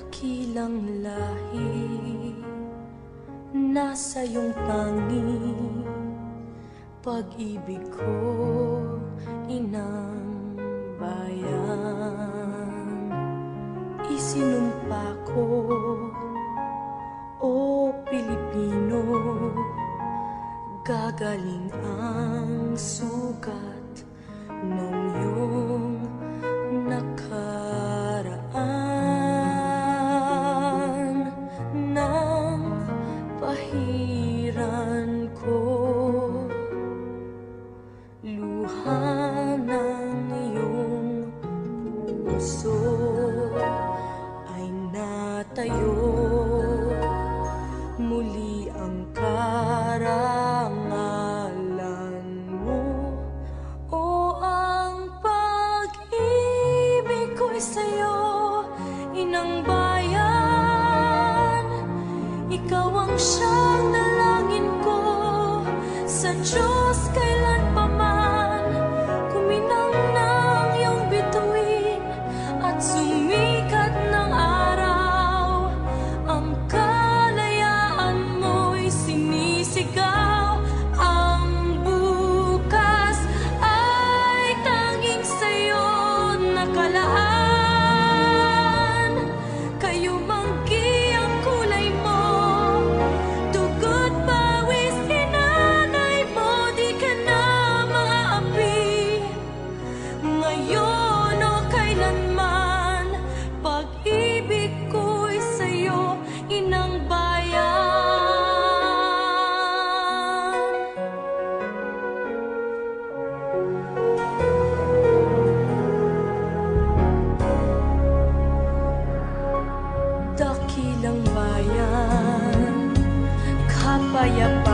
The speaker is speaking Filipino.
Dakilang lahi, nasa iyong tangi, pag-ibig ko, inang bayan. Isinumpa ko, o Pilipino, gagaling ang sugat ng iyong nakaraan. Nang pahiran ko, luha ng iyong puso ay natayo. Muli ang karangalan mo, o ang pag-ibig ko'y sa'yo, inang bayan. Ikaw ang siyang dalangin ko sa Diyos kailanpaman. Kuminang ng iyong bituin at sumikat ng araw, ang kalayaan mo'y sinisigaw. Ang bukas ay tanging sa'yo nakalaan. Kayo manggi ang kulay mo, dugo't pawis inanay mo, di ka na maaapi. Ngayon o kailanman, pag-ibig ko'y sa'yo, inang bayan. Dakilang bayan, kapayapaan.